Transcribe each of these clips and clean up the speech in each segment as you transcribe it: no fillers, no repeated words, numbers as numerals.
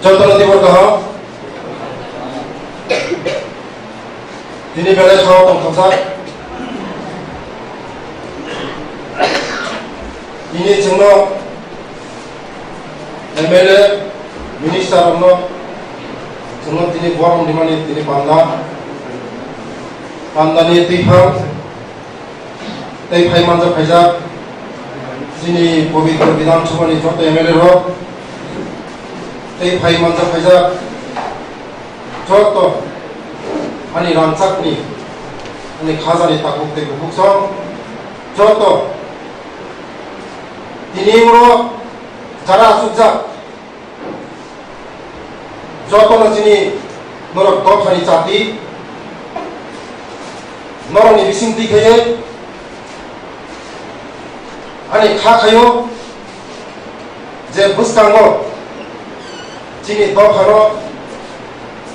저도 디버가 디니 별에 사업동 감사 이니 증거 MLA 미니스터 업무 증거 디니 보험 리만이 디니 판다니 티팡 테이파이 만자 파이자 지니 보비도 비धानसभानि 저도 MLA로 테이파이 만자 파이자 저도 아니 란착니 아니 가자니 딱국대고 국성 저도 디닝으로 자라 숙자 저도는 지니 너랑 덕하니 짜티 너랑 미싱티 그에 아니 가가요 제 부스탄거 지니 덕하노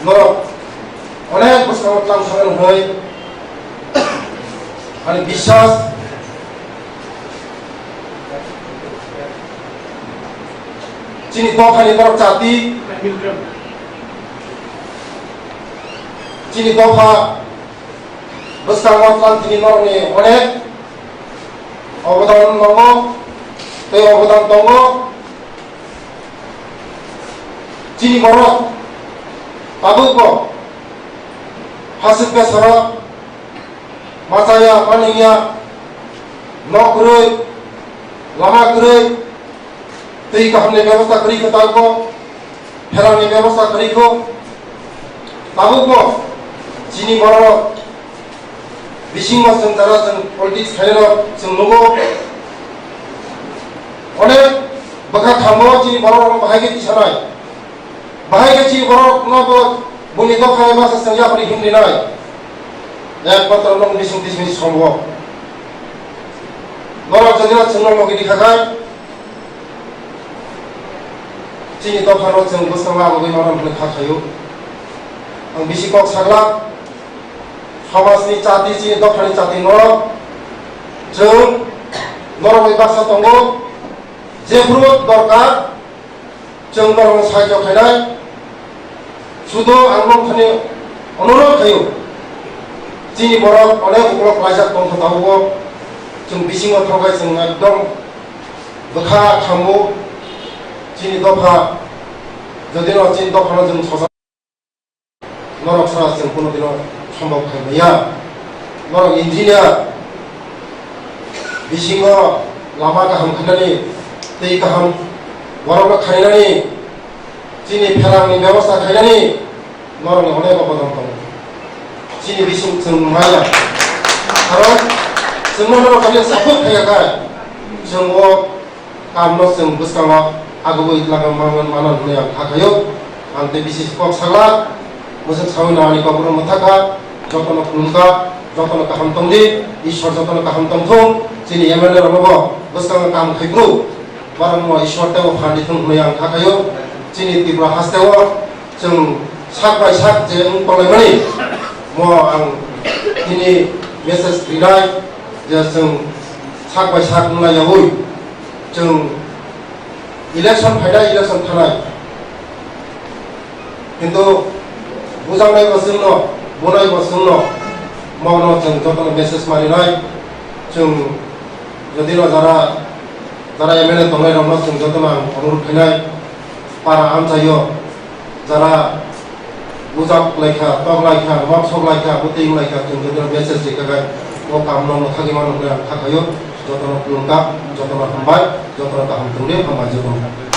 너랑 어느 부스탄거 땅 사는 거에 아니 비샤스 지니 덕하니 너랑 짜티 지니 덕하 부스탄거 땅 지니 너랑이 어느 어부당 넘어 때 어부당 넘어 지니 멀어 아부고 하스페 서러 마사야 만행이야 너 그래 라마 그래 तेईका हमने व्यवस्था करी को ताको फेरानी व्यवस्था करी को ताबु को चीनी बरो बिसिंग जों जारा जों पॉलिटिक्स खायनो जों नुगो अनेक बखा थांबो चीनी बरो बाहायगे तिसानाय बाहायगे चीनी बरो नबो बुनि दखाय बासा जों यापरि हिमलिनाय एकमात्र नं बिसिंग तिसनि सम्भव नरा जदिना जों नंगि दिखाखाय चीनी दखानो जों बोस्रांला आबो मानोन खाखायो आं बिसिकक सागला समाजनि जाति चीनी दखानि जाति नर जों नरमै बासा दंगो जेब्रु दरकार जों नरम साहाय्य खायनाय सुदु आं नोंथांनि अनुरोध खायो चीनी बरफ अनेक उग्रक लाइजाक दंथावो जों बिसिङाव थांबाय जों एकदम बोखा थांगौ चीनी दफा जदि चीनी दफा जों सजा नरक सारा जों कोनो दिन सम्भव खायनाया नरक इन्जिनियार बिसिङाव लामा गाहाम खायनानै दै गाहाम बरफ खायनानै चीनी फेरांनि व्यवस्था खायनानै नरकनि अनेक अबदान दं चीनी बिसिं जों माया खारन जों नरक खालि साफोर खायाखाय जों कामनो जों बोस्राङा आगुबै लागाम मानन होननाय आं थाखायो आं ते बिसिस कक सागला मोजां सावनानि बाबुर मथाखा जतन खुलुमका जतन गाहाम दंदि ईश्वर जतन गाहाम दंथों जोंनि एमएलए रबो बोस्रां काम खायब्रु बारं म ईश्वर तेव फान्दिथों होननाय आं थाखायो जोंनि तीव्र हास्थायाव जों साक बाय साक जे उनपालायमानि म आं दिनै मेसेज लिरनाय जे जों साक बाय साक नुनायावै जों इलेक्शन फायदा इलेक्शन थानाय किन्तु बुजांनाय बसजोंनो बुनाय बसजोंनो मावनो जों जतन मेसेज मारिनाय जों जदिनो जारा एमएलए दंनाय दंनो जों जतन आं अनुरोध खायनाय पारा आमजायो जारा बुजाक लायखा तक लायखा माब सब लायखा बुतै लायखा जों जदिनो मेसेज दिखागाय वो काम मावनो थाखाय मावनो थाखायो जतन खुलुमका जतन हामबाय जतन गाहाम थोंदे हामबाय जतन